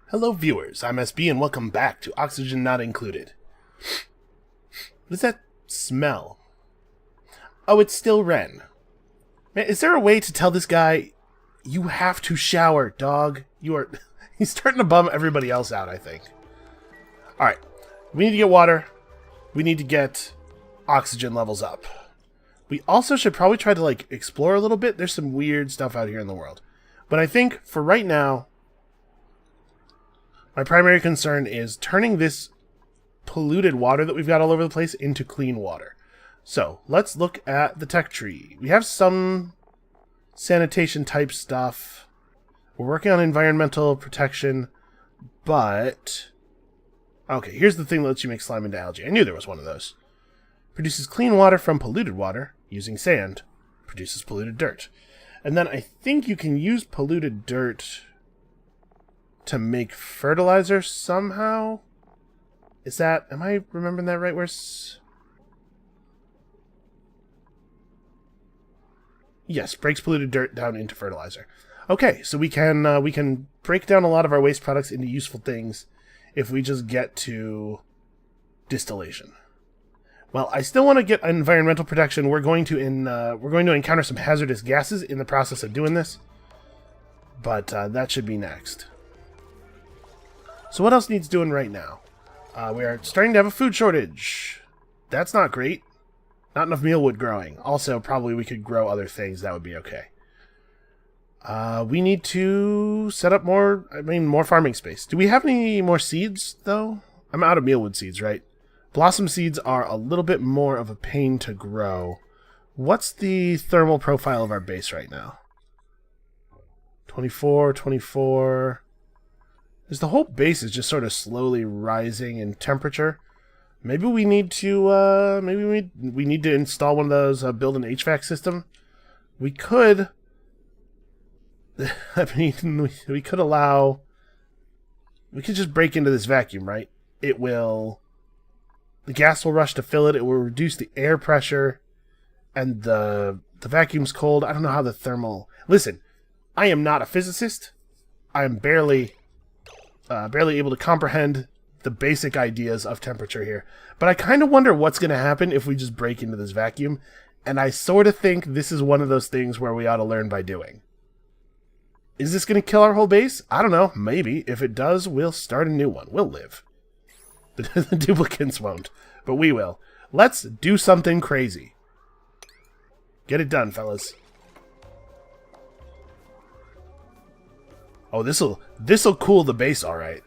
Hello viewers, I'm SB and welcome back to Oxygen Not Included. What does that smell? Oh, it's still Ren. Man, is there a way to tell this guy, you have to shower, dog? He's starting to bum everybody else out, I think. Alright, we need to get water. We need to get oxygen levels up. We also should probably try to, explore a little bit. There's some weird stuff out here in the world. But I think, for right now, my primary concern is turning this polluted water that we've got all over the place into clean water. So, let's look at the tech tree. We have some sanitation type stuff. We're working on environmental protection, but... Okay, here's the thing that lets you make slime into algae. I knew there was one of those. Produces clean water from polluted water using sand. Produces polluted dirt. And then I think you can use polluted dirt to make fertilizer somehow? Am I remembering that right? Yes, breaks polluted dirt down into fertilizer. Okay, so we can break down a lot of our waste products into useful things if we just get to distillation. Well, I still want to get environmental protection. We're going to encounter some hazardous gases in the process of doing this, but that should be next. So what else needs doing right now? We are starting to have a food shortage. That's not great. Not enough mealwood growing. Also, probably we could grow other things. That would be okay. We need to set up more farming space. Do we have any more seeds, though? I'm out of mealwood seeds, right? Blossom seeds are a little bit more of a pain to grow. What's the thermal profile of our base right now? 24, 24... The whole base is just sort of slowly rising in temperature. Maybe we need to, we need to install one of those, build an HVAC system. We could, we could just break into this vacuum, right? The gas will rush to fill it, it will reduce the air pressure, and the vacuum's cold. I don't know how the thermal... Listen, I am not a physicist. I am barely able to comprehend the basic ideas of temperature here. But I kind of wonder what's going to happen if we just break into this vacuum, and I sort of think this is one of those things where we ought to learn by doing. Is this going to kill our whole base? I don't know. Maybe. If it does, we'll start a new one. We'll live. The duplicants won't, but we will. Let's do something crazy. Get it done, fellas. Oh, this'll cool the base all right.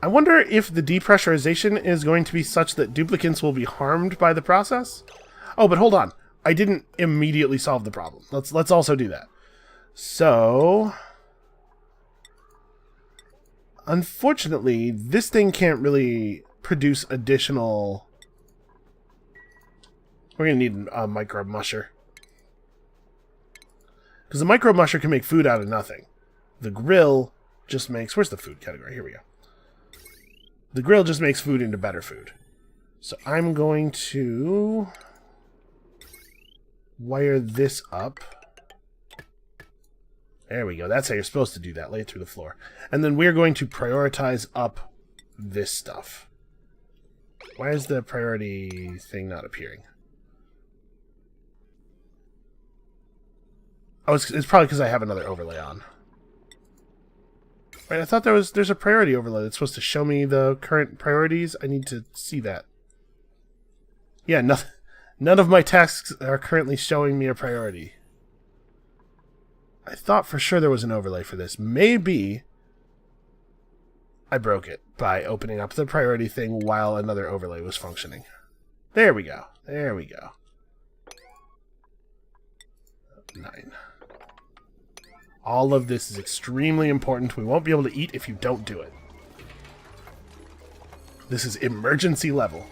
I wonder if the depressurization is going to be such that duplicants will be harmed by the process? Oh, but hold on. I didn't immediately solve the problem. Let's also do that. So, unfortunately, this thing can't really produce additional... We're going to need a microbe musher. Because the microbe musher can make food out of nothing. The grill just makes... Where's the food category? Here we go. The grill just makes food into better food. So I'm going to wire this up. There we go. That's how you're supposed to do that. Lay it through the floor. And then we're going to prioritize up this stuff. Why is the priority thing not appearing? Oh, it's probably because I have another overlay on. Right, I thought there's a priority overlay that's supposed to show me the current priorities. I need to see that. Yeah, none of my tasks are currently showing me a priority. I thought for sure there was an overlay for this. Maybe I broke it by opening up the priority thing while another overlay was functioning. There we go. There we go. 9. All of this is extremely important. We won't be able to eat if you don't do it. This is emergency level.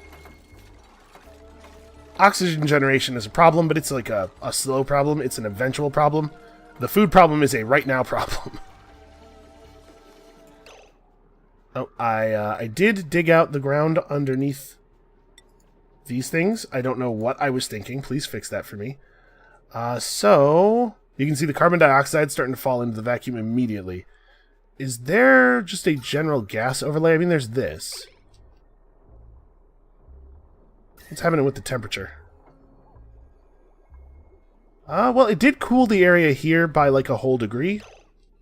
Oxygen generation is a problem, but it's like a slow problem. It's an eventual problem. The food problem is a right now problem. Oh, I did dig out the ground underneath these things. I don't know what I was thinking. Please fix that for me. So... You can see the carbon dioxide starting to fall into the vacuum immediately. Is there just a general gas overlay? I mean, there's this. What's happening with the temperature? Well, it did cool the area here by like a whole degree.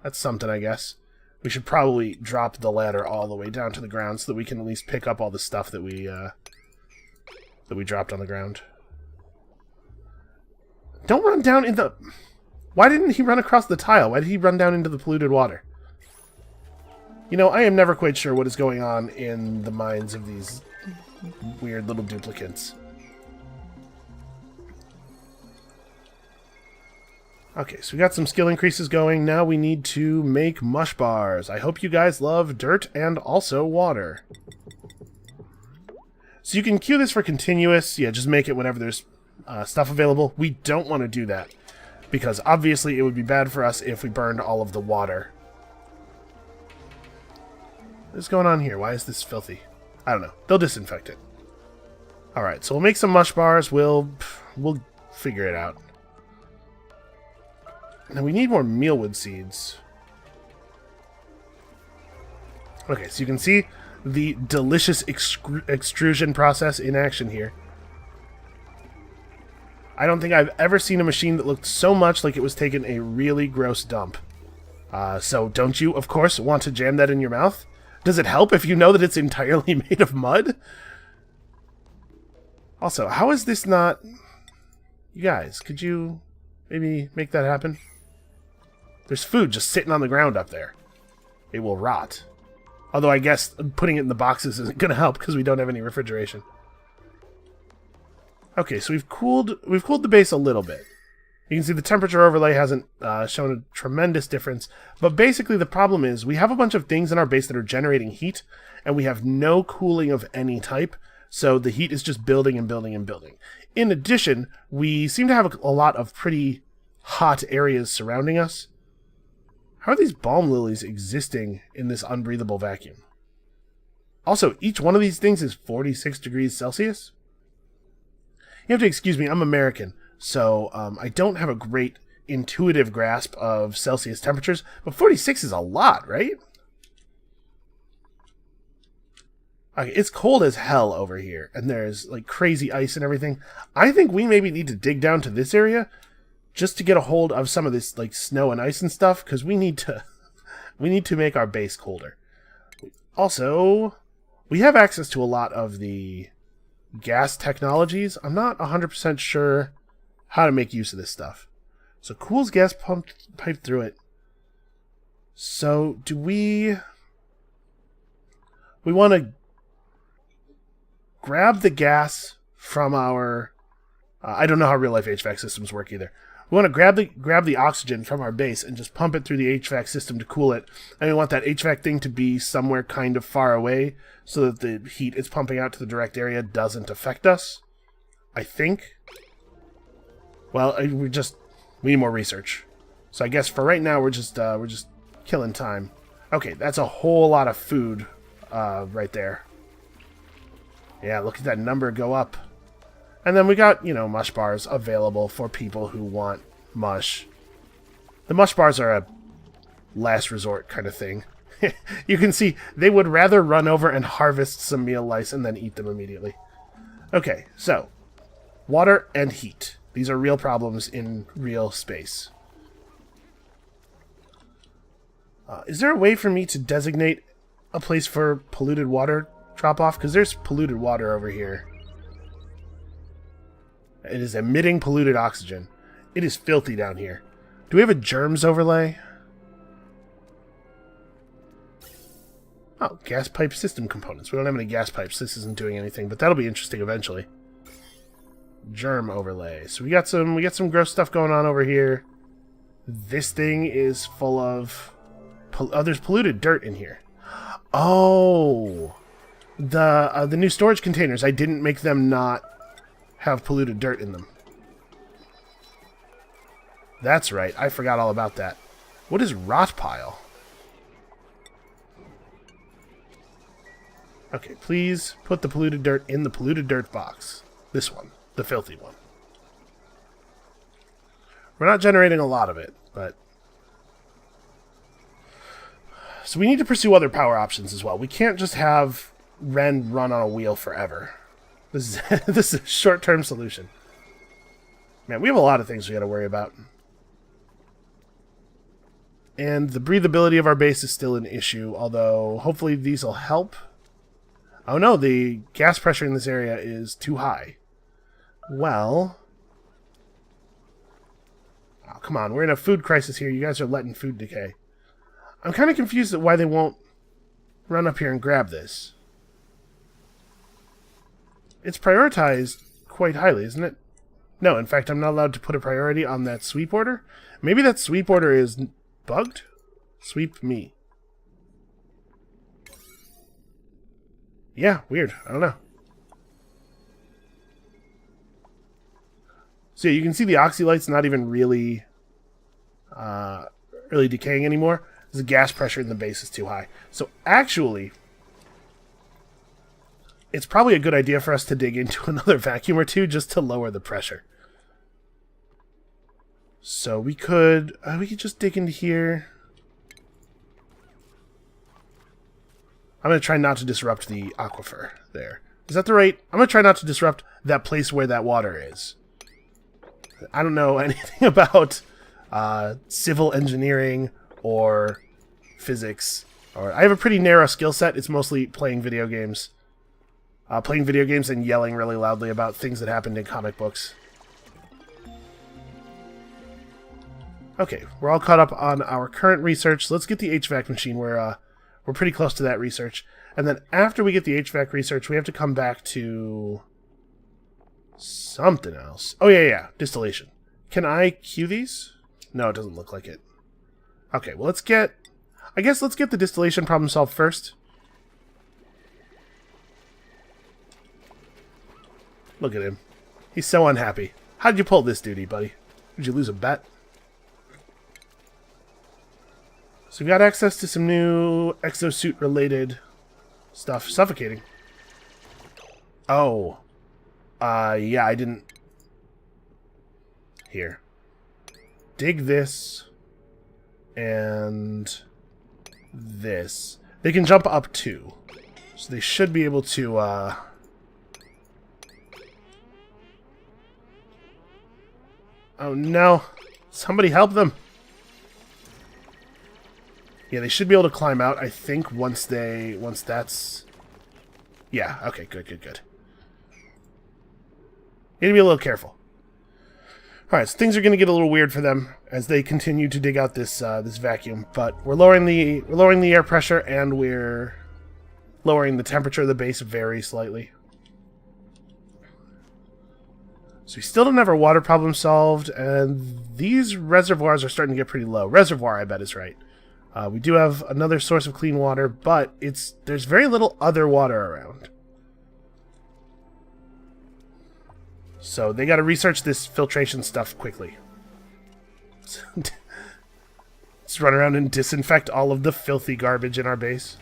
That's something, I guess. We should probably drop the ladder all the way down to the ground so that we can at least pick up all the stuff that we dropped on the ground. Don't run down in the... Why didn't he run across the tile? Why did he run down into the polluted water? You know, I am never quite sure what is going on in the minds of these weird little duplicants. Okay, so we got some skill increases going. Now we need to make mush bars. I hope you guys love dirt and also water. So you can queue this for continuous. Yeah, just make it whenever there's stuff available. We don't want to do that, because obviously it would be bad for us if we burned all of the water. What's going on here? Why is this filthy? I don't know. They'll disinfect it. Alright, so we'll make some mush bars. We'll figure it out. Now we need more mealwood seeds. Okay, so you can see the delicious extrusion process in action here. I don't think I've ever seen a machine that looked so much like it was taking a really gross dump. So don't you, of course, want to jam that in your mouth? Does it help if you know that it's entirely made of mud? Also, how is this not... You guys, could you maybe make that happen? There's food just sitting on the ground up there. It will rot. Although I guess putting it in the boxes isn't going to help because we don't have any refrigeration. Okay, so we've cooled the base a little bit. You can see the temperature overlay hasn't shown a tremendous difference, but basically the problem is we have a bunch of things in our base that are generating heat, and we have no cooling of any type, so the heat is just building and building and building. In addition, we seem to have a lot of pretty hot areas surrounding us. How are these balm lilies existing in this unbreathable vacuum? Also, each one of these things is 46 degrees Celsius? You have to excuse me, I'm American, so I don't have a great intuitive grasp of Celsius temperatures, but 46 is a lot, right? Okay, it's cold as hell over here, and there's like crazy ice and everything. I think we maybe need to dig down to this area just to get a hold of some of this like snow and ice and stuff, because we need to make our base colder. Also, we have access to a lot of the gas technologies. I'm not 100% sure how to make use of this stuff. So cools gas pipe through it. So do we want to grab the gas from our I don't know how real life HVAC systems work either. We want to grab the oxygen from our base and just pump it through the HVAC system to cool it. And we want that HVAC thing to be somewhere kind of far away so that the heat it's pumping out to the direct area doesn't affect us. I think. Well, we need more research. So I guess for right now we're just killing time. Okay, that's a whole lot of food right there. Yeah, look at that number go up. And then we got, you know, mush bars available for people who want mush. The mush bars are a last resort kind of thing. You can see they would rather run over and harvest some meal lice and then eat them immediately. Okay, so water and heat. These are real problems in real space. Is there a way for me to designate a place for polluted water drop-off? Because there's polluted water over here. It is emitting polluted oxygen. It is filthy down here. Do we have a germs overlay? Oh, gas pipe system components. We don't have any gas pipes. This isn't doing anything, but that'll be interesting eventually. Germ overlay. So we got some gross stuff going on over here. This thing is full of... there's polluted dirt in here. Oh! The new storage containers, I didn't make them not have polluted dirt in them. That's right, I forgot all about that. What is rot pile? Okay, please put the polluted dirt in the polluted dirt box. This one, the filthy one. We're not generating a lot of it, but... So we need to pursue other power options as well. We can't just have Ren run on a wheel forever. This is, this is a short-term solution. Man, we have a lot of things we got to worry about. And the breathability of our base is still an issue, although hopefully these will help. Oh no, the gas pressure in this area is too high. Well... Oh, come on, we're in a food crisis here. You guys are letting food decay. I'm kind of confused at why they won't run up here and grab this. It's prioritized quite highly, isn't it? No, in fact, I'm not allowed to put a priority on that sweep order. Maybe that sweep order is bugged? Sweep me. Yeah, weird. I don't know. So yeah, you can see the oxylight's not even really decaying anymore. The gas pressure in the base is too high. So actually, it's probably a good idea for us to dig into another vacuum or two just to lower the pressure. So we could just dig into here. I'm going to try not to disrupt the aquifer there. Is that the right? I'm going to try not to disrupt that place where that water is. I don't know anything about civil engineering or physics. Or I have a pretty narrow skill set. It's mostly playing video games. Playing video games and yelling really loudly about things that happened in comic books. Okay, we're all caught up on our current research. Let's get the HVAC machine. We're pretty close to that research. And then after we get the HVAC research, we have to come back to something else. Oh, yeah, distillation. Can I queue these? No, it doesn't look like it. Okay, well, let's get the distillation problem solved first. Look at him. He's so unhappy. How'd you pull this duty, buddy? Did you lose a bet? So we got access to some new exosuit-related stuff. Suffocating. Oh. Yeah, I didn't... Here. Dig this. And... this. They can jump up too. So they should be able to, Oh no. Somebody help them. Yeah, they should be able to climb out, I think, once that's... Yeah, okay, good. You need to be a little careful. Alright, so things are going to get a little weird for them as they continue to dig out this this vacuum, but we're lowering the air pressure and we're lowering the temperature of the base very slightly. So we still don't have our water problem solved, and these reservoirs are starting to get pretty low. Reservoir, I bet, is right. We do have another source of clean water, but there's very little other water around. So they got to research this filtration stuff quickly. Let's run around and disinfect all of the filthy garbage in our base.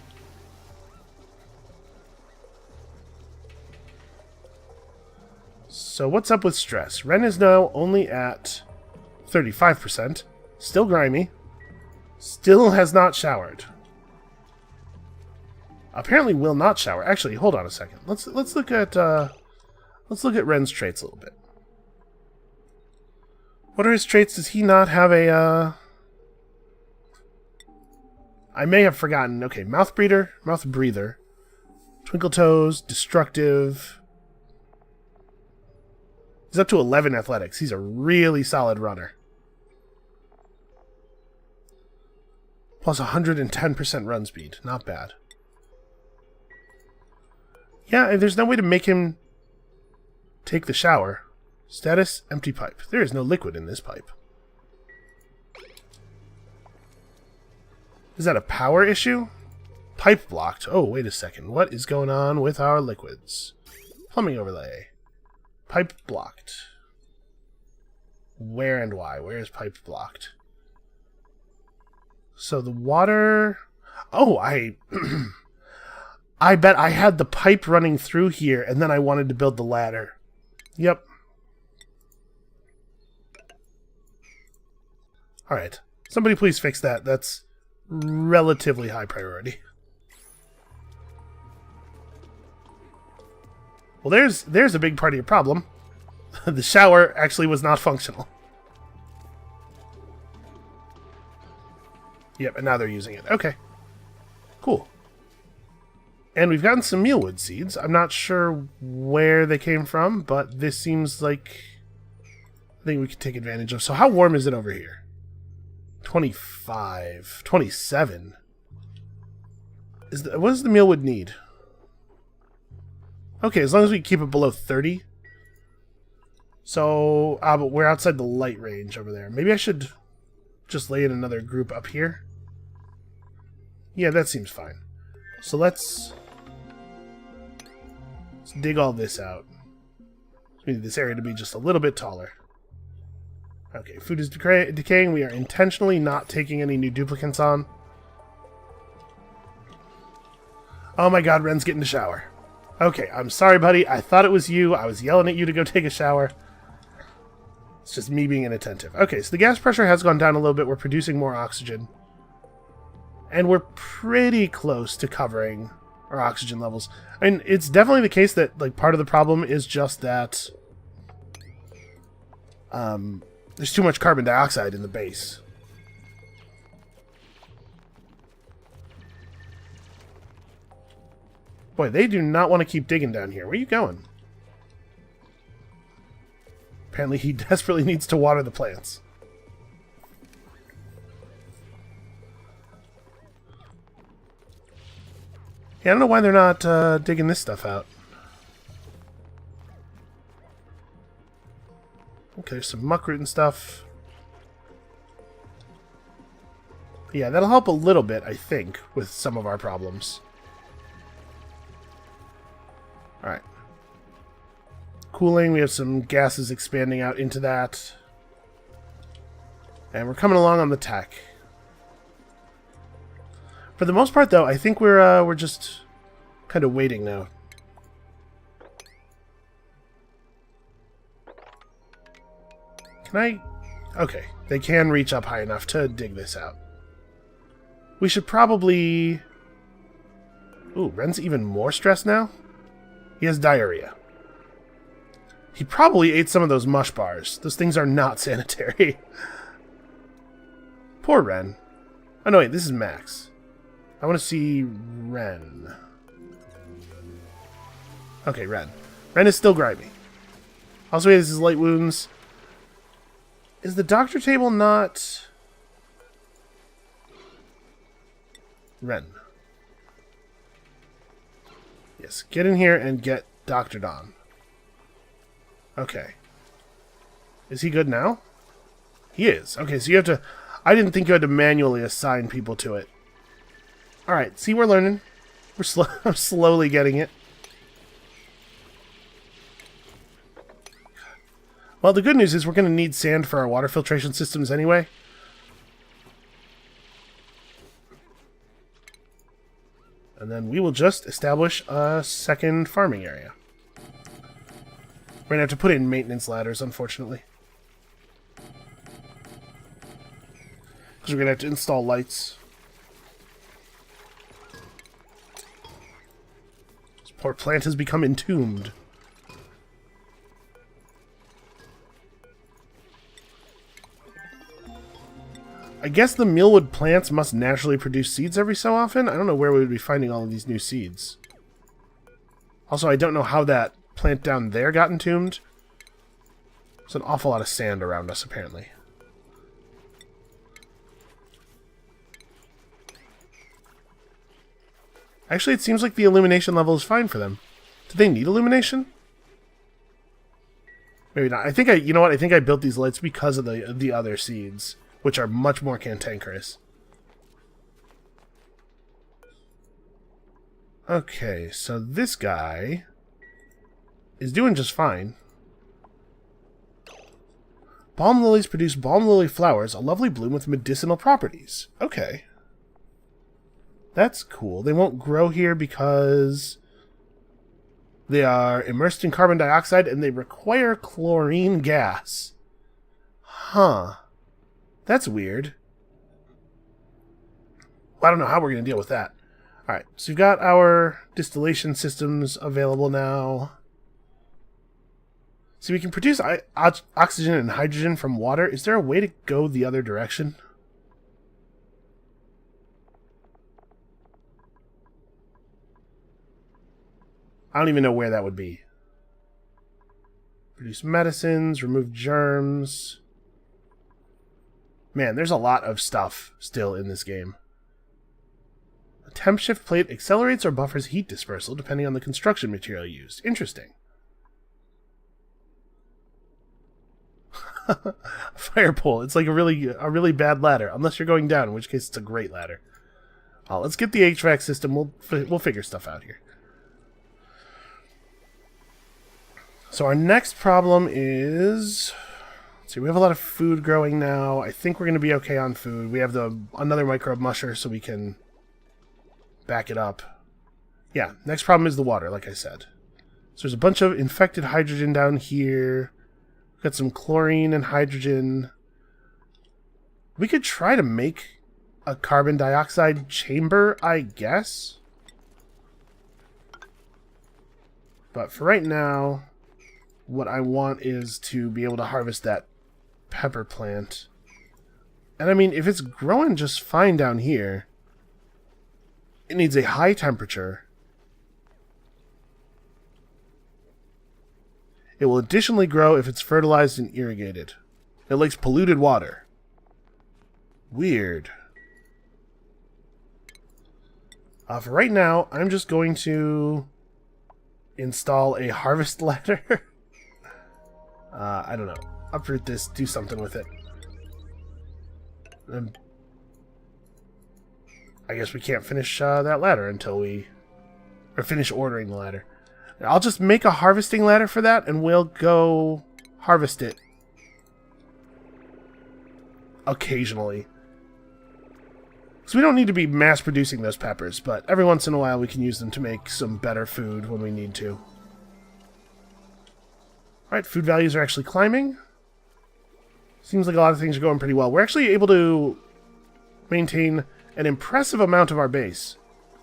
So what's up with stress? Ren is now only at 35%. Still grimy. Still has not showered. Apparently will not shower. Actually, hold on a second. Let's look at Ren's traits a little bit. What are his traits? Does he not have a I may have forgotten. Okay, mouth breather, twinkle toes, destructive. He's up to 11 athletics. He's a really solid runner. Plus 110% run speed. Not bad. Yeah, and there's no way to make him take the shower. Status, empty pipe. There is no liquid in this pipe. Is that a power issue? Pipe blocked. Oh, wait a second. What is going on with our liquids? Plumbing overlay. Pipe blocked. Where and why? Where is pipe blocked? So the water... Oh, I bet I had the pipe running through here, and then I wanted to build the ladder. Yep. Alright. Somebody please fix that. That's relatively high priority. Well, there's a big part of your problem. The shower actually was not functional. Yep, and now they're using it. Okay. Cool. And we've gotten some mealwood seeds. I'm not sure where they came from, but this seems like a thing we could take advantage of. So how warm is it over here? 25. 27. What does the mealwood need? Okay, as long as we keep it below 30. So, but we're outside the light range over there. Maybe I should just lay in another group up here. Yeah, that seems fine. So let's dig all this out. We need this area to be just a little bit taller. Okay, food is decaying. We are intentionally not taking any new duplicants on. Oh my god, Ren's getting a shower. Okay, I'm sorry, buddy. I thought it was you. I was yelling at you to go take a shower. It's just me being inattentive. Okay, so the gas pressure has gone down a little bit. We're producing more oxygen. And we're pretty close to covering our oxygen levels. I mean, it's definitely the case that, like, part of the problem is just that there's too much carbon dioxide in the base. Boy, they do not want to keep digging down here. Where are you going? Apparently he desperately needs to water the plants. Yeah, I don't know why they're not digging this stuff out. Okay, there's some muckroot and stuff. Yeah, that'll help a little bit, I think, with some of our problems. Alright. Cooling, we have some gases expanding out into that. And we're coming along on the tech. For the most part, though, I think we're just kind of waiting now. Can I... Okay, they can reach up high enough to dig this out. We should probably... Ooh, Ren's even more stressed now? He has diarrhea. He probably ate some of those mush bars. Those things are not sanitary. Poor Ren. Oh, no, wait, this is Max. I want to see Ren. Okay, Ren. Ren is still grimy. Also, he has his light wounds. Is the doctor table not... Ren. Yes, get in here and get doctored on. Okay. Is he good now? He is. Okay, so you have to... I didn't think you had to manually assign people to it. Alright, see, we're learning. I'm slowly getting it. Well, the good news is we're going to need sand for our water filtration systems anyway. And then we will just establish a second farming area. We're going to have to put in maintenance ladders, unfortunately. Because we're going to have to install lights. This poor plant has become entombed. I guess the mealwood plants must naturally produce seeds every so often. I don't know where we would be finding all of these new seeds. Also, I don't know how that plant down there got entombed. There's an awful lot of sand around us, apparently. Actually, it seems like the illumination level is fine for them. Do they need illumination? Maybe not. I think you know what? I think I built these lights because of the other seeds, which are much more cantankerous. Okay, so this guy is doing just fine. Balm lilies produce balm lily flowers, a lovely bloom with medicinal properties. Okay. That's cool. They won't grow here because they are immersed in carbon dioxide and they require chlorine gas. Huh. That's weird. I don't know how we're going to deal with that. All right, so we've got our distillation systems available now. So we can produce oxygen and hydrogen from water. Is there a way to go the other direction? I don't even know where that would be. Produce medicines, remove germs. Man, there's a lot of stuff still in this game. A temp shift plate accelerates or buffers heat dispersal depending on the construction material used. Interesting. Fire pole. It's like a really bad ladder, unless you're going down, in which case it's a great ladder. Let's get the HVAC system. We'll figure stuff out here. So our next problem is, let's see, we have a lot of food growing now. I think we're going to be okay on food. We have another microbe musher, so we can back it up. Yeah, next problem is the water, like I said. So there's a bunch of infected hydrogen down here. Got some chlorine and hydrogen. We could try to make a carbon dioxide chamber, I guess. But for right now, what I want is to be able to harvest that pepper plant. And I mean, if it's growing just fine down here, it needs a high temperature. It will additionally grow if it's fertilized and irrigated. It likes polluted water. Weird. For right now, I'm just going to install a harvest ladder. I don't know. Uproot this, do something with it. I guess we can't finish that ladder until finish ordering the ladder. I'll just make a harvesting ladder for that, and we'll go harvest it occasionally. So we don't need to be mass producing those peppers, but every once in a while we can use them to make some better food when we need to. Alright, food values are actually climbing. Seems like a lot of things are going pretty well. We're actually able to maintain an impressive amount of our base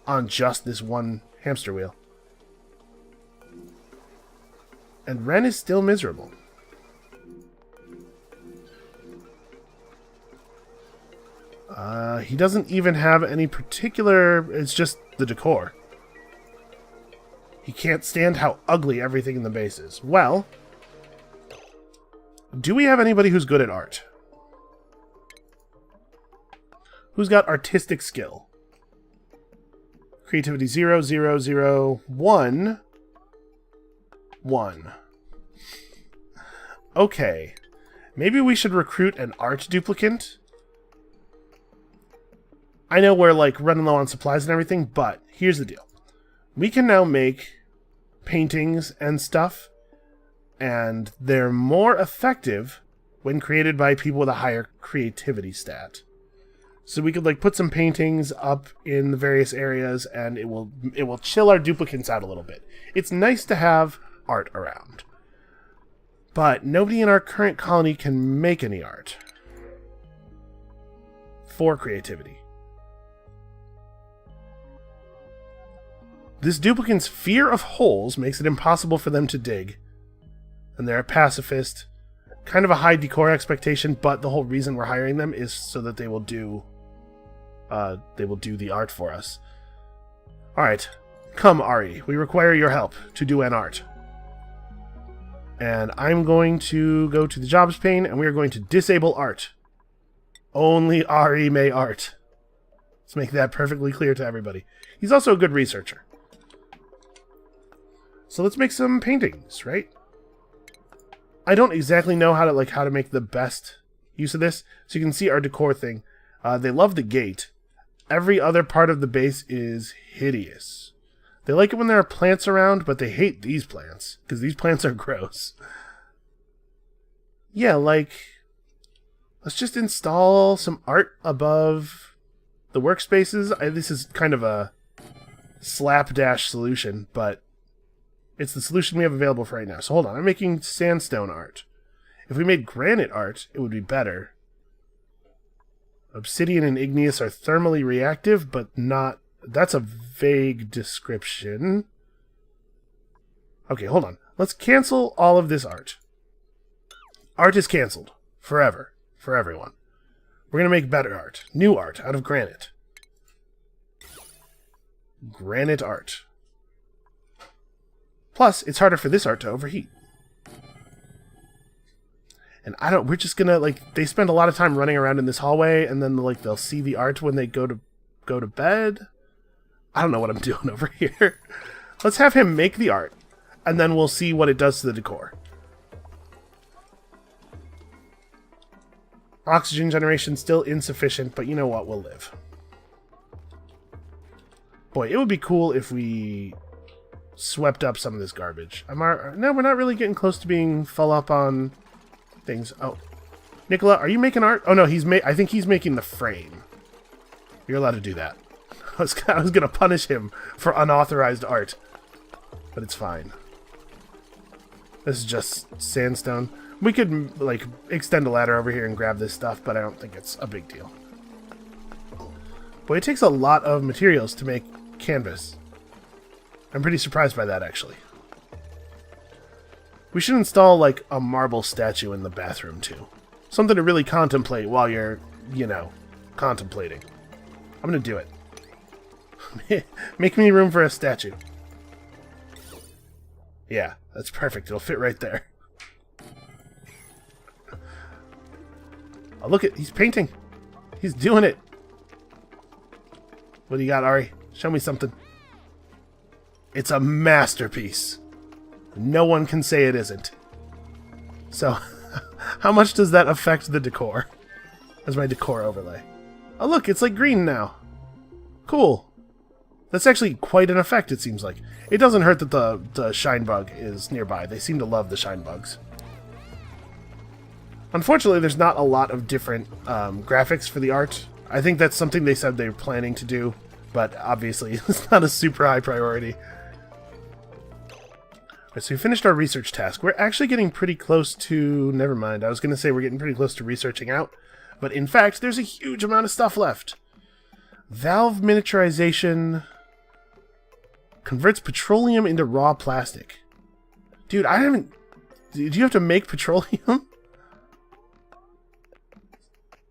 on just this one hamster wheel. And Ren is still miserable. He doesn't even have any particular... It's just the decor. He can't stand how ugly everything in the base is. Well, do we have anybody who's good at art? Who's got artistic skill? Creativity 0, 0, 0, 1... 1. Okay. Maybe we should recruit an art duplicant? I know we're like running low on supplies and everything, but here's the deal. We can now make paintings and stuff, and they're more effective when created by people with a higher creativity stat. So we could like put some paintings up in the various areas, and it will chill our duplicants out a little bit. It's nice to have art around. But nobody in our current colony can make any art for creativity. This duplicant's fear of holes makes it impossible for them to dig. And they're a pacifist. Kind of a high decor expectation, but the whole reason we're hiring them is so that they will do the art for us. Alright. Come, Ari. We require your help to do an art. And I'm going to go to the jobs pane, and we are going to disable art. Only Ari may art. Let's make that perfectly clear to everybody. He's also a good researcher. So let's make some paintings, right? I don't exactly know how to make the best use of this. So you can see our decor thing. They love the gate. Every other part of the base is hideous. They like it when there are plants around, but they hate these plants, because these plants are gross. Yeah, like, let's just install some art above the workspaces. This is kind of a slapdash solution, but it's the solution we have available for right now. So hold on, I'm making sandstone art. If we made granite art, it would be better. Obsidian and igneous are thermally reactive, but not... That's a vague description. Okay, hold on. Let's cancel all of this art. Art is canceled. Forever. For everyone. We're going to make better art. New art out of granite. Granite art. Plus, it's harder for this art to overheat. And we're just gonna, like, they spend a lot of time running around in this hallway, and then, like, they'll see the art when they go to bed. I don't know what I'm doing over here. Let's have him make the art, and then we'll see what it does to the decor. Oxygen generation still insufficient, but you know what? We'll live. Boy, it would be cool if we swept up some of this garbage. No, we're not really getting close to being full up on things. Oh. Nicola, are you making art? Oh, no, I think he's making the frame. You're allowed to do that. I was going to punish him for unauthorized art. But it's fine. This is just sandstone. We could, like, extend a ladder over here and grab this stuff, but I don't think it's a big deal. Boy, it takes a lot of materials to make canvas. I'm pretty surprised by that, actually. We should install, like, a marble statue in the bathroom, too. Something to really contemplate while you're, you know, contemplating. I'm gonna do it. Make me room for a statue. Yeah, that's perfect. It'll fit right there. Oh, look at, he's painting. He's doing it. What do you got, Ari? Show me something. It's a masterpiece. No one can say it isn't. So, how much does that affect the decor? As my decor overlay. Oh look, it's like green now. Cool. That's actually quite an effect, it seems like. It doesn't hurt that the shine bug is nearby. They seem to love the shine bugs. Unfortunately, there's not a lot of different graphics for the art. I think that's something they said they were planning to do, but obviously it's not a super high priority. Right, so we finished our research task. We're actually getting pretty close to... Never mind, I was going to say we're getting pretty close to researching out, but in fact, there's a huge amount of stuff left. Valve miniaturization converts petroleum into raw plastic. Dude, I haven't... Do you have to make petroleum?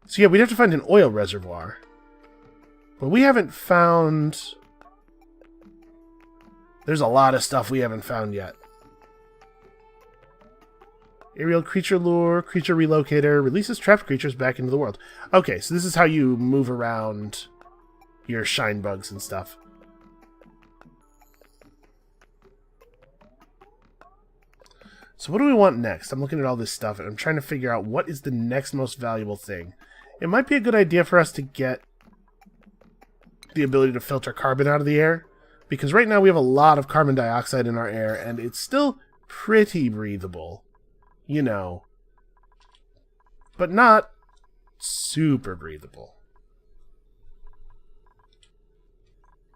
So yeah, we'd have to find an oil reservoir. But we haven't found... There's a lot of stuff we haven't found yet. Aerial creature lure, creature relocator, releases trapped creatures back into the world. Okay, so this is how you move around your shine bugs and stuff. So what do we want next? I'm looking at all this stuff and I'm trying to figure out what is the next most valuable thing. It might be a good idea for us to get the ability to filter carbon out of the air, because right now we have a lot of carbon dioxide in our air and it's still pretty breathable. You know, but not super breathable.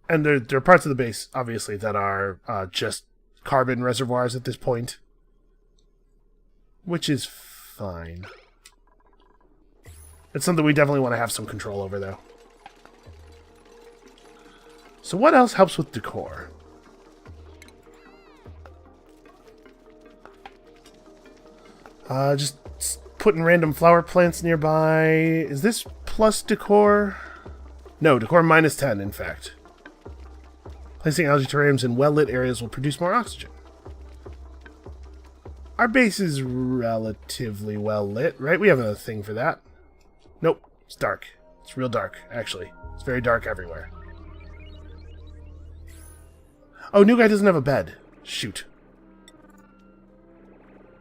And there are parts of the base, obviously, that are just carbon reservoirs at this point. Which is fine. It's something we definitely want to have some control over, though. So what else helps with decor? Just putting random flower plants nearby. Is this plus decor? No, decor minus 10, in fact. Placing algae terrariums in well-lit areas will produce more oxygen. Our base is relatively well-lit, right? We have a thing for that. Nope, it's dark. It's real dark, actually. It's very dark everywhere. Oh, new guy doesn't have a bed. Shoot.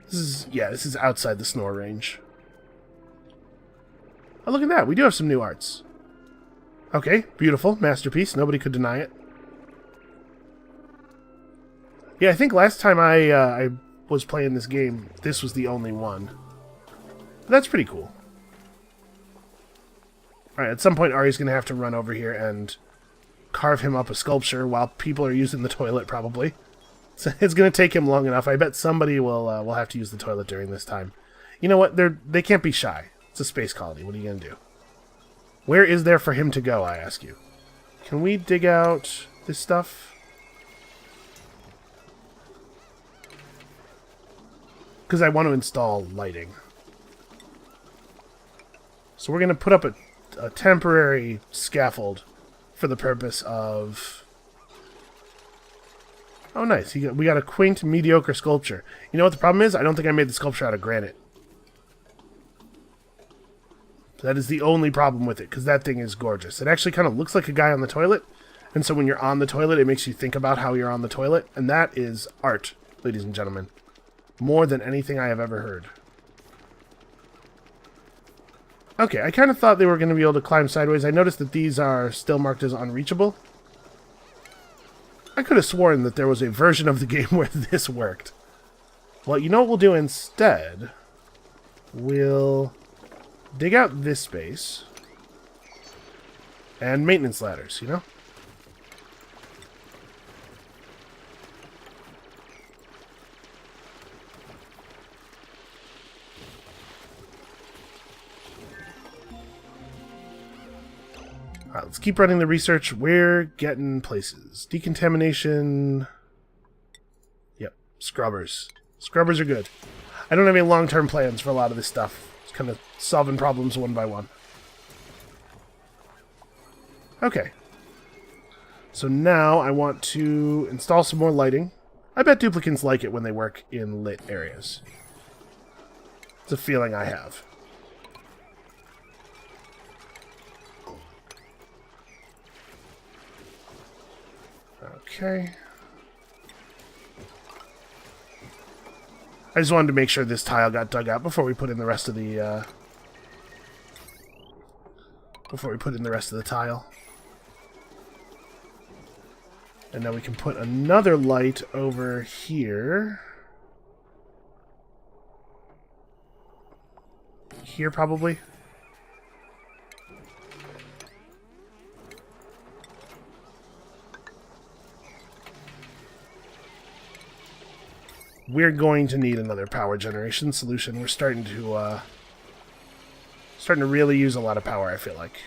This is outside the snore range. Oh, look at that. We do have some new arts. Okay, beautiful. Masterpiece. Nobody could deny it. Yeah, I think last time I was playing this game, this was the only one. But that's pretty cool. Alright, at some point Ari's going to have to run over here and carve him up a sculpture while people are using the toilet, probably. So it's going to take him long enough. I bet somebody will have to use the toilet during this time. You know what? They can't be shy. It's a space colony. What are you going to do? Where is there for him to go, I ask you? Can we dig out this stuff? Because I want to install lighting. So we're going to put up a temporary scaffold for the purpose of... Oh, nice. We got a quaint, mediocre sculpture. You know what the problem is? I don't think I made the sculpture out of granite. That is the only problem with it, because that thing is gorgeous. It actually kind of looks like a guy on the toilet, and so when you're on the toilet, it makes you think about how you're on the toilet, and that is art, ladies and gentlemen. More than anything I have ever heard. Okay, I kind of thought they were going to be able to climb sideways. I noticed that these are still marked as unreachable. I could have sworn that there was a version of the game where this worked. Well, you know what we'll do instead? We'll dig out this space. And maintenance ladders, you know? Alright, let's keep running the research. We're getting places. Decontamination. Yep, scrubbers. Scrubbers are good. I don't have any long-term plans for a lot of this stuff. It's kind of solving problems one by one. Okay. So now I want to install some more lighting. I bet duplicants like it when they work in lit areas. It's a feeling I have. Okay. I just wanted to make sure this tile got dug out before we put in the rest of the tile. And now we can put another light over here. Here, probably. We're going to need another power generation solution. We're starting to really use a lot of power, I feel like.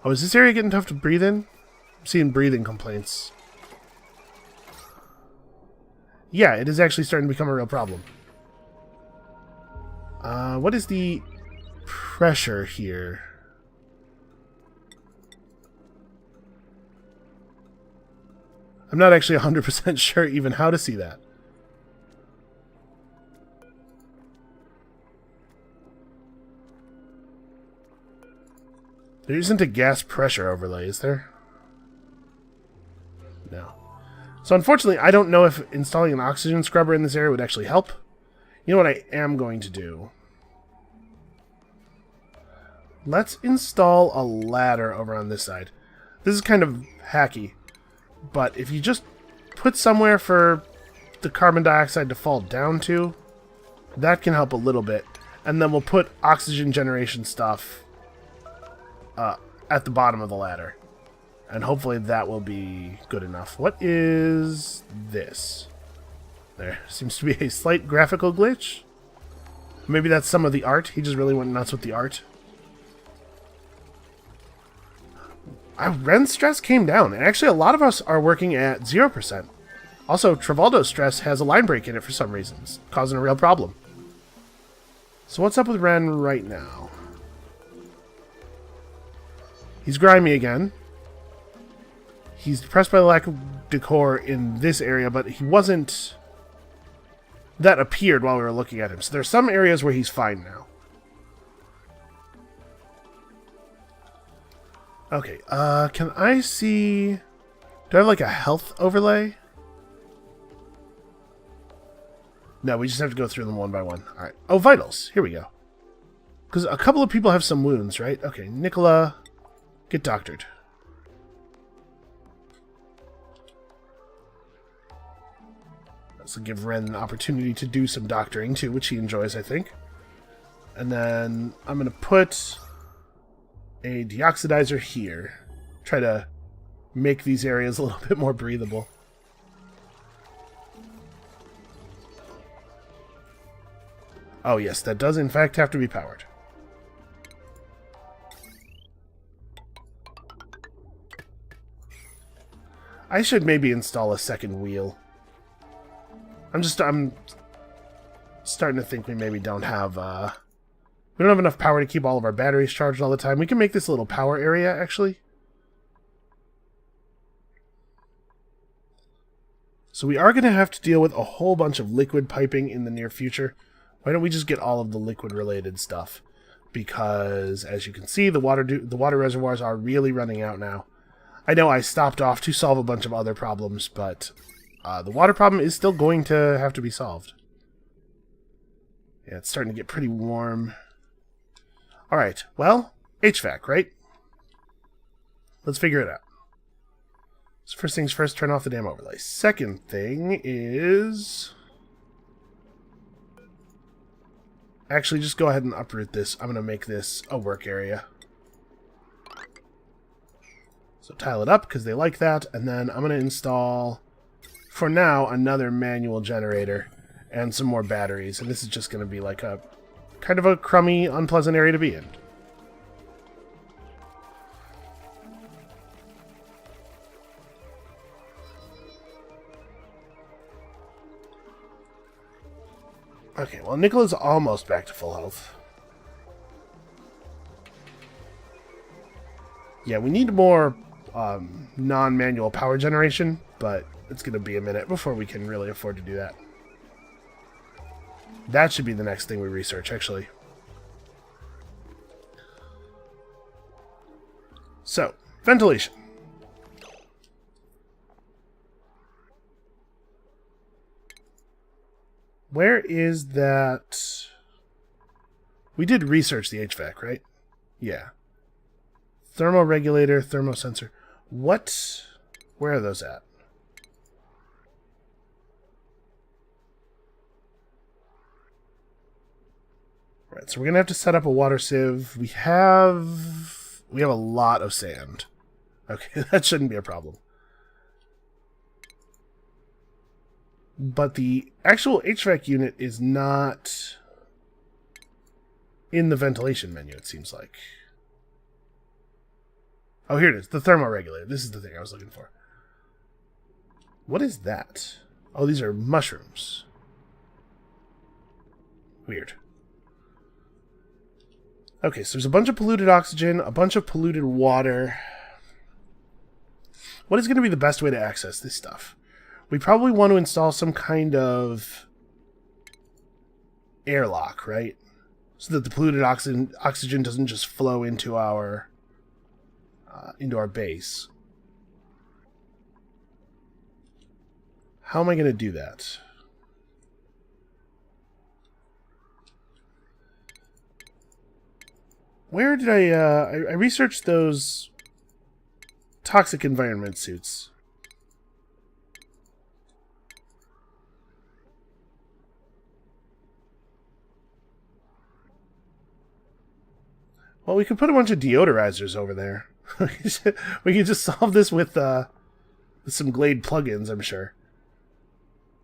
Oh, is this area getting tough to breathe in? I'm seeing breathing complaints. Yeah, it is actually starting to become a real problem. What is the pressure here? I'm not actually 100% sure even how to see that. There isn't a gas pressure overlay, is there? No. So unfortunately, I don't know if installing an oxygen scrubber in this area would actually help. You know what I am going to do? Let's install a ladder over on this side. This is kind of hacky, but if you just put somewhere for the carbon dioxide to fall down to, that can help a little bit. And then we'll put oxygen generation stuff at the bottom of the ladder. And hopefully that will be good enough. What is this? There seems to be a slight graphical glitch. Maybe that's some of the art. He just really went nuts with the art. Ren's stress came down, and actually a lot of us are working at 0%. Also, Travaldo's stress has a line break in it for some reasons, causing a real problem. So what's up with Ren right now? He's grimy again. He's depressed by the lack of decor in this area, but he wasn't... That appeared while we were looking at him. So there's some areas where he's fine now. Okay, can I see... Do I have like a health overlay? No, we just have to go through them one by one. Alright. Oh, vitals. Here we go. Because a couple of people have some wounds, right? Okay, Nicola, get doctored. This will give Ren an opportunity to do some doctoring too, which he enjoys, I think. And then I'm going to put a deoxidizer here. Try to make these areas a little bit more breathable. Oh yes, that does in fact have to be powered. I should maybe install a second wheel. I'm starting to think we maybe don't have, we don't have enough power to keep all of our batteries charged all the time. We can make this a little power area, actually. So we are going to have to deal with a whole bunch of liquid piping in the near future. Why don't we just get all of the liquid-related stuff? Because, as you can see, the water reservoirs are really running out now. I know I stopped off to solve a bunch of other problems, but the water problem is still going to have to be solved. Yeah, it's starting to get pretty warm. Alright, well, HVAC, right? Let's figure it out. So first things first, turn off the damn overlay. Second thing is... actually, just go ahead and uproot this. I'm going to make this a work area. So tile it up, because they like that. And then I'm going to install, for now, another manual generator and some more batteries. And this is just going to be like a kind of a crummy, unpleasant area to be in. Okay, well, Nicola's almost back to full health. Yeah, we need more non-manual power generation, but it's going to be a minute before we can really afford to do that. That should be the next thing we research, actually. So, ventilation. Where is that? We did research the HVAC, right? Yeah. Thermoregulator, thermosensor. What? Where are those at? Right, so we're going to have to set up a water sieve. We have a lot of sand. Okay, that shouldn't be a problem. But the actual HVAC unit is not in the ventilation menu, it seems like. Oh, here it is. The thermoregulator. This is the thing I was looking for. What is that? Oh, these are mushrooms. Weird. Okay, so there's a bunch of polluted oxygen, a bunch of polluted water. What is going to be the best way to access this stuff? We probably want to install some kind of airlock, right? So that the polluted oxygen doesn't just flow into our base. How am I going to do that? Where did I researched those toxic environment suits. Well, we could put a bunch of deodorizers over there. We could just solve this with some Glade plugins, I'm sure.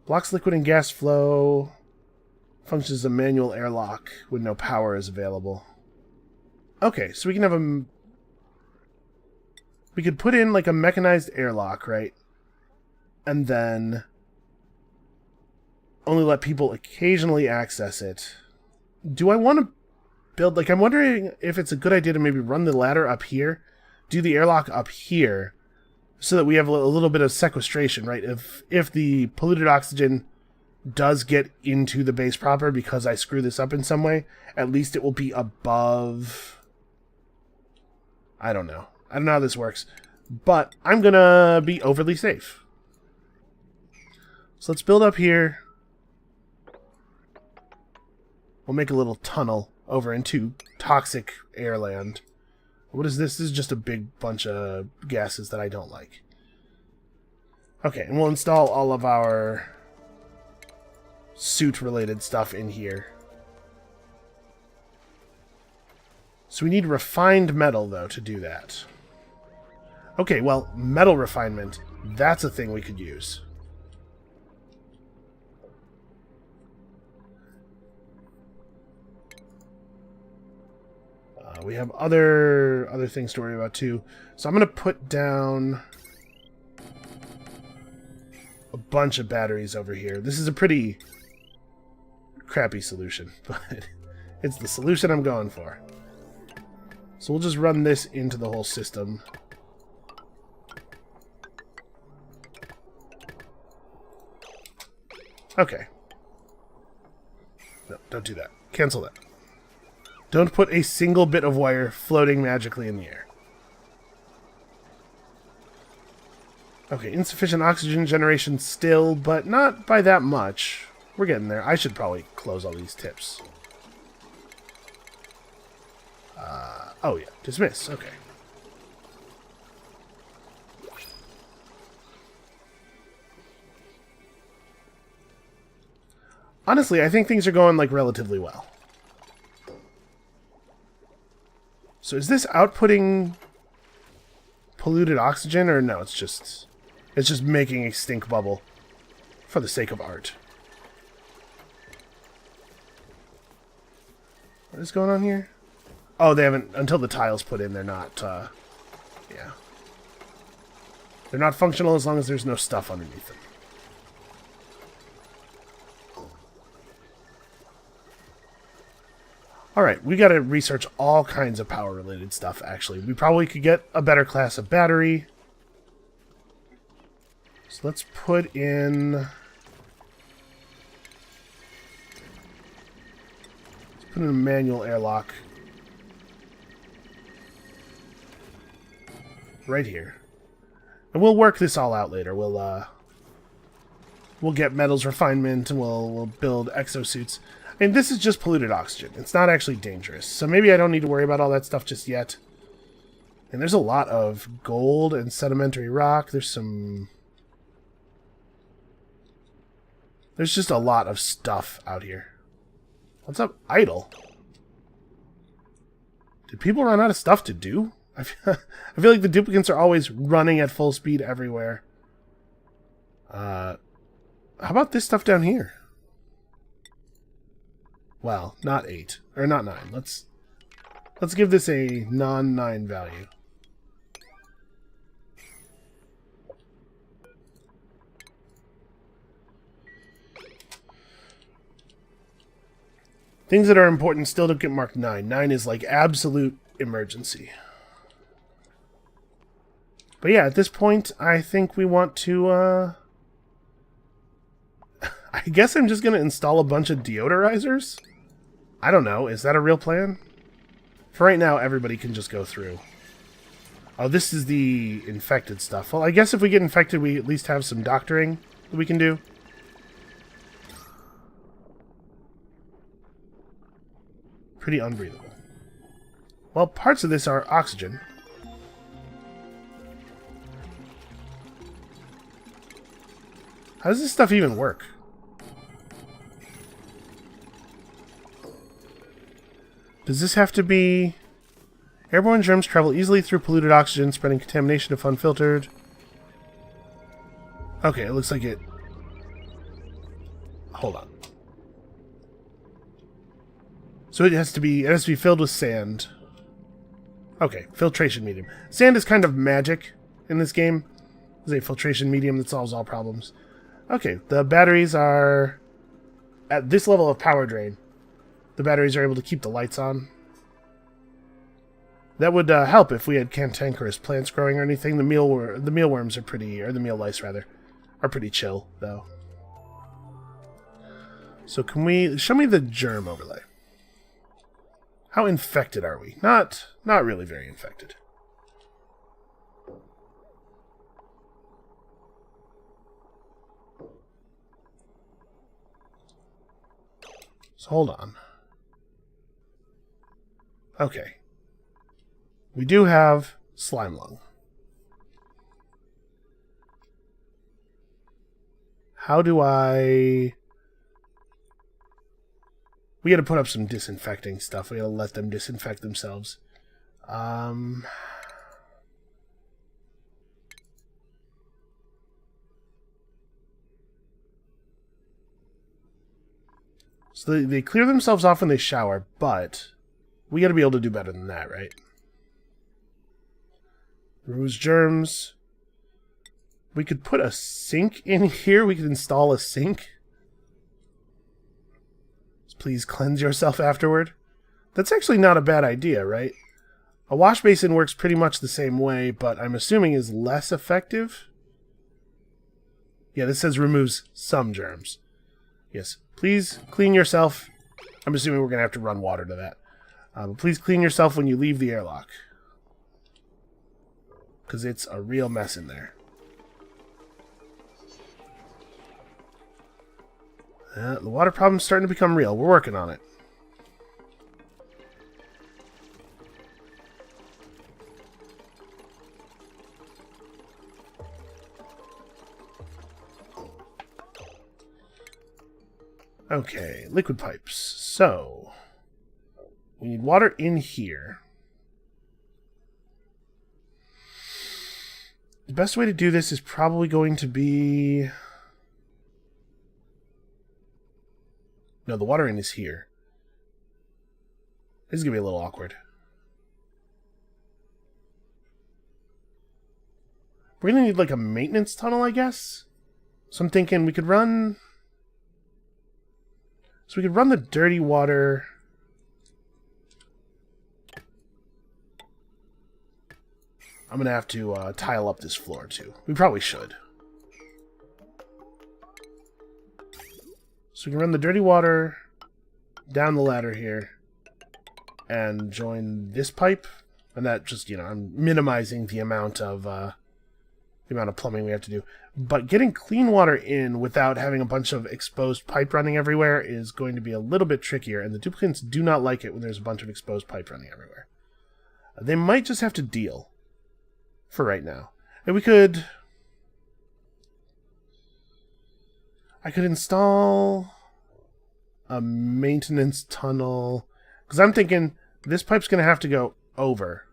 Blocks liquid and gas flow. Functions as a manual airlock when no power is available. Okay, so we can have a... we could put in like a mechanized airlock, right? And then only let people occasionally access it. Do I want to build... like, I'm wondering if it's a good idea to maybe run the ladder up here, do the airlock up here, so that we have a little bit of sequestration, right? If the polluted oxygen does get into the base proper because I screw this up in some way, at least it will be above... I don't know. I don't know how this works. But I'm going to be overly safe. So let's build up here. We'll make a little tunnel over into toxic airland. What is this? This is just a big bunch of gases that I don't like. Okay, and we'll install all of our suit-related stuff in here. So we need refined metal, though, to do that. Okay, well, metal refinement, that's a thing we could use. We have other things to worry about too. So I'm going to put down a bunch of batteries over here. This is a pretty crappy solution, but it's the solution I'm going for. So we'll just run this into the whole system. Okay. No, don't do that. Cancel that. Don't put a single bit of wire floating magically in the air. Okay, insufficient oxygen generation still, but not by that much. We're getting there. I should probably close all these tips. Oh yeah, dismiss. Okay. Honestly, I think things are going, like, relatively well. So is this outputting polluted oxygen, or no, it's just making a stink bubble for the sake of art. What is going on here? Oh, they haven't, until the tiles put in, they're not, yeah. They're not functional as long as there's no stuff underneath them. Alright, we gotta research all kinds of power-related stuff, actually. We probably could get a better class of battery. So let's put in... Let's put in a manual airlock. Right here. And we'll work this all out later. We'll get metals refinement, and we'll build exosuits. And this is just polluted oxygen. It's not actually dangerous. So maybe I don't need to worry about all that stuff just yet. And there's a lot of gold and sedimentary rock. There's just a lot of stuff out here. What's up, idle? Did people run out of stuff to do? I feel like the duplicants are always running at full speed everywhere. How about this stuff down here? Well, not 8. Or not 9. Let's give this a non-9 value. Things that are important still don't get marked 9. 9 is like absolute emergency. But yeah, at this point, I think we want to, I guess I'm just going to install a bunch of deodorizers? I don't know. Is that a real plan? For right now, everybody can just go through. Oh, this is the infected stuff. Well, I guess if we get infected, we at least have some doctoring that we can do. Pretty unbreathable. Well, parts of this are oxygen. How does this stuff even work? Does this have to be... Airborne germs travel easily through polluted oxygen, spreading contamination if unfiltered. Okay, it looks like it... Hold on. So it has to be filled with sand. Okay, filtration medium. Sand is kind of magic in this game. It's a filtration medium that solves all problems. Okay, the batteries are... At this level of power drain, the batteries are able to keep the lights on. That would help if we had cantankerous plants growing or anything. The mealworms are pretty... Or the meal lice, rather. Are pretty chill, though. So can we... Show me the germ overlay. How infected are we? Not really very infected. So hold on. Okay. We do have slime lung. How do I... We gotta put up some disinfecting stuff. We gotta let them disinfect themselves. So they clear themselves off when they shower, but We got to be able to do better than that, right? Removes germs. We could put a sink in here. We could install a sink. Please cleanse yourself afterward. That's actually not a bad idea, right? A wash basin works pretty much the same way, but I'm assuming is less effective. Yeah, this says removes some germs. Yes, please clean yourself. I'm assuming we're going to have to run water to that. But please clean yourself when you leave the airlock. Because it's a real mess in there. The water problem's starting to become real. We're working on it. Okay, liquid pipes. So, we need water in here. The best way to do this is probably going to be... No, the water in is here. This is going to be a little awkward. We're going to need like a maintenance tunnel, I guess? So I'm thinking we could run... So we could run the dirty water... I'm going to have to tile up this floor too. We probably should. So we can run the dirty water down the ladder here and join this pipe. And that just, you know, I'm minimizing the amount of plumbing we have to do. But getting clean water in without having a bunch of exposed pipe running everywhere is going to be a little bit trickier. And the duplicants do not like it when there's a bunch of exposed pipe running everywhere. They might just have to deal for right now. And we could... I could install a maintenance tunnel. Because I'm thinking this pipe's going to have to go over.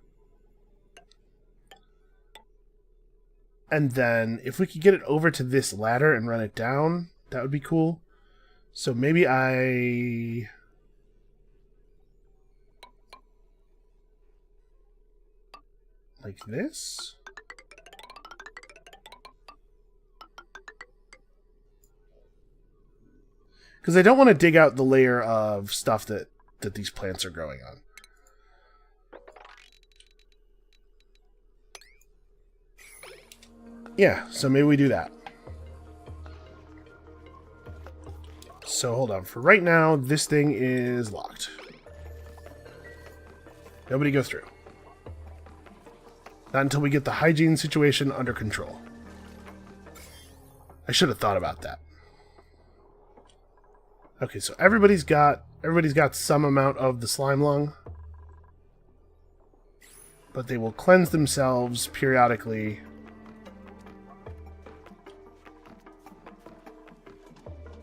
And then if we could get it over to this ladder and run it down, that would be cool. So maybe I... like this? Because I don't want to dig out the layer of stuff that these plants are growing on. Yeah, so maybe we do that. So hold on. For right now, this thing is locked. Nobody go through. Not until we get the hygiene situation under control. I should have thought about that. Okay, so everybody's got some amount of the slime lung. But they will cleanse themselves periodically.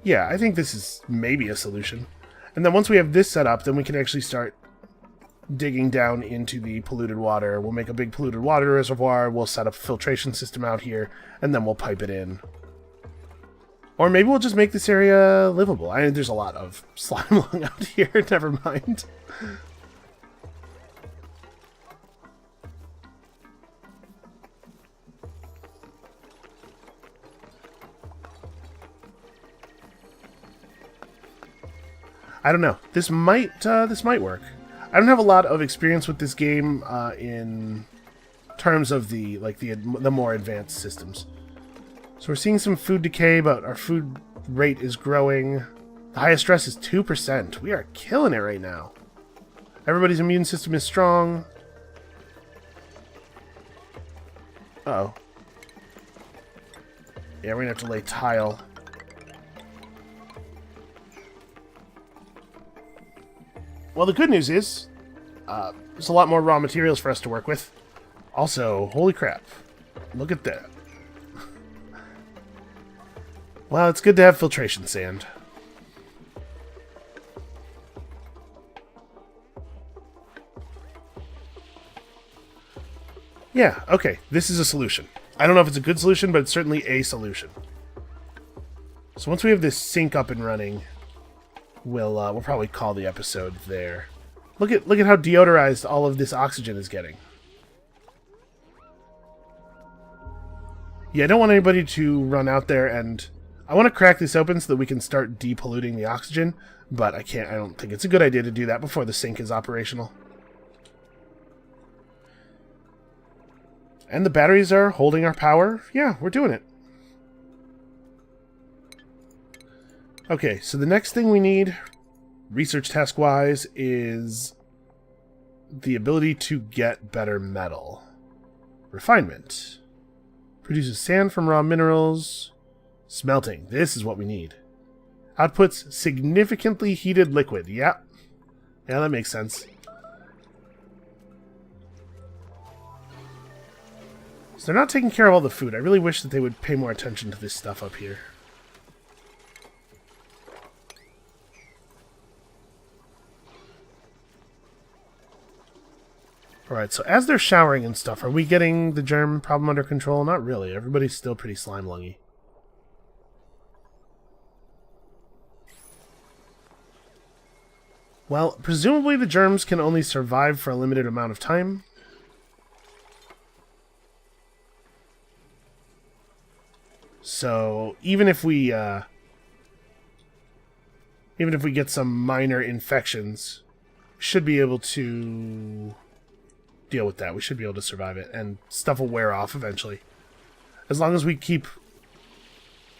Yeah, I think this is maybe a solution. And then once we have this set up, then we can actually start digging down into the polluted water. We'll make a big polluted water reservoir. We'll set up a filtration system out here, and then we'll pipe it in. Or maybe we'll just make this area livable. I mean, there's a lot of slime lung out here. Never mind. I don't know. This might work. I don't have a lot of experience with this game in terms of the more advanced systems. So we're seeing some food decay, but our food rate is growing. The highest stress is 2%. We are killing it right now. Everybody's immune system is strong. Uh-oh. Yeah, we're gonna have to lay tile. Well, the good news is, there's a lot more raw materials for us to work with. Also, holy crap. Look at that. Well, it's good to have filtration sand. Yeah, okay. This is a solution. I don't know if it's a good solution, but it's certainly a solution. So once we have this sink up and running, we'll probably call the episode there. Look at how deodorized all of this oxygen is getting. Yeah, I don't want anybody to run out there and... I want to crack this open so that we can start depolluting the oxygen, but I can't. I don't think it's a good idea to do that before the sink is operational. And the batteries are holding our power. Yeah, we're doing it. Okay, so the next thing we need, research task-wise, is the ability to get better metal. Refinement. Produces sand from raw minerals. Smelting. This is what we need. Outputs significantly heated liquid. Yeah. Yeah, that makes sense. So they're not taking care of all the food. I really wish that they would pay more attention to this stuff up here. Alright, so as they're showering and stuff, are we getting the germ problem under control? Not really. Everybody's still pretty slime-lungy. Well, presumably the germs can only survive for a limited amount of time. So, even if we get some minor infections, we should be able to deal with that. We should be able to survive it, and stuff will wear off eventually. As long as we keep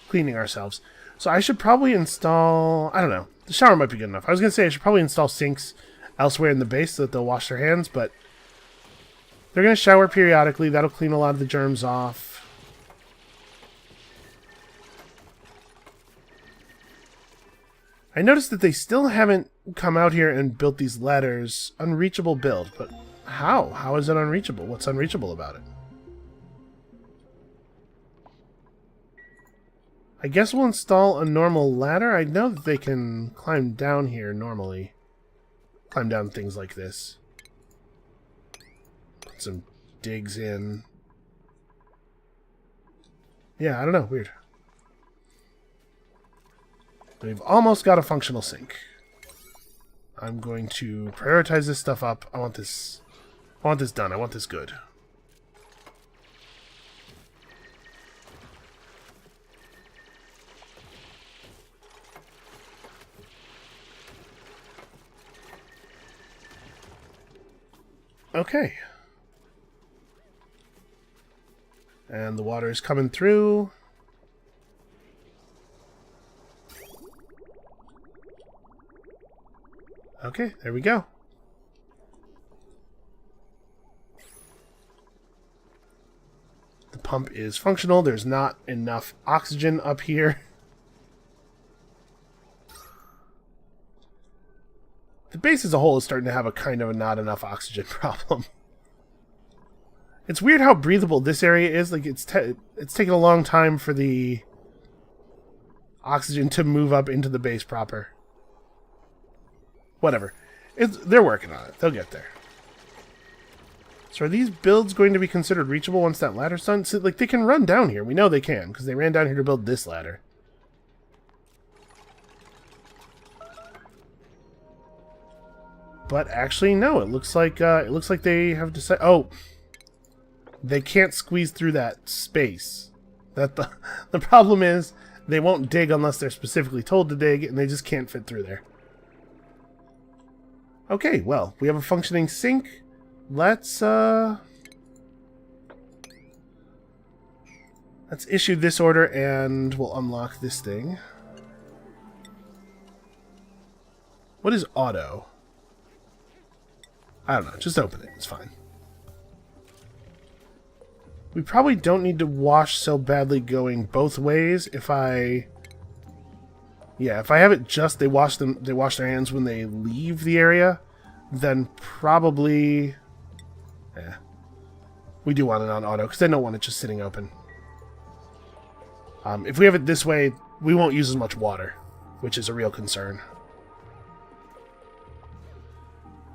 cleaning ourselves. So I should probably install... I don't know. The shower might be good enough. I was going to say I should probably install sinks elsewhere in the base so that they'll wash their hands, but they're going to shower periodically. That'll clean a lot of the germs off. I noticed that they still haven't come out here and built these ladders. Unreachable build, but how? How is it unreachable? What's unreachable about it? I guess we'll install a normal ladder. I know that they can climb down here normally. Climb down things like this. Put some digs in. Yeah, I don't know. Weird. We've almost got a functional sink. I'm going to prioritize this stuff up. I want this done. I want this good. Okay. And the water is coming through. Okay, there we go. The pump is functional. There's not enough oxygen up here. The base as a whole is starting to have a kind of a not enough oxygen problem. It's weird how breathable this area is. Like it's taken a long time for the oxygen to move up into the base proper. Whatever. They're working on it. They'll get there. So are these builds going to be considered reachable once that ladder's done? So, like, they can run down here. We know they can, because they ran down here to build this ladder. But actually, no. It looks like they have decided. Oh, they can't squeeze through that space. That the problem is they won't dig unless they're specifically told to dig, and they just can't fit through there. Okay, well, we have a functioning sink. Let's issue this order, and we'll unlock this thing. What is auto? I don't know. Just open it. It's fine. We probably don't need to wash so badly going both ways. If I have it just they wash their hands when they leave the area, then probably we do want it on auto because I don't want it just sitting open. If we have it this way, we won't use as much water, which is a real concern.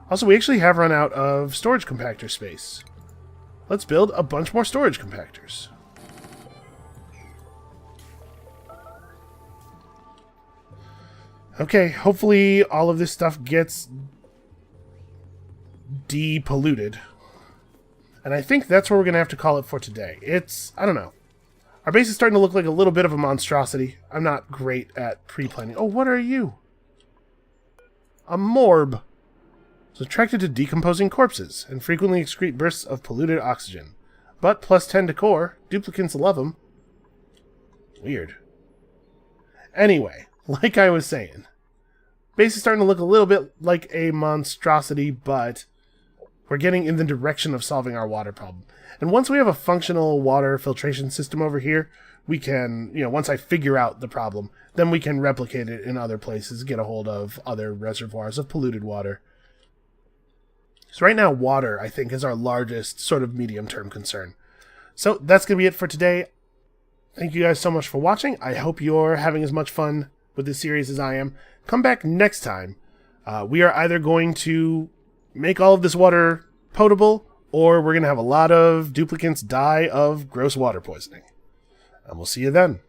Also, we actually have run out of storage compactor space. Let's build a bunch more storage compactors. Okay, hopefully all of this stuff gets depolluted. And I think that's what we're going to have to call it for today. I don't know. Our base is starting to look like a little bit of a monstrosity. I'm not great at pre-planning. Oh, what are you? A morb. It's attracted to decomposing corpses and frequently excrete bursts of polluted oxygen. But plus 10 to core. Duplicants love them. Weird. Anyway, like I was saying, base is starting to look a little bit like a monstrosity, but we're getting in the direction of solving our water problem. And once we have a functional water filtration system over here, we can, once I figure out the problem, then we can replicate it in other places, get a hold of other reservoirs of polluted water. So right now, water, I think, is our largest sort of medium-term concern. So that's going to be it for today. Thank you guys so much for watching. I hope you're having as much fun with this series as I am. Come back next time. We are either going to make all of this water potable, or we're going to have a lot of duplicants die of gross water poisoning. And we'll see you then.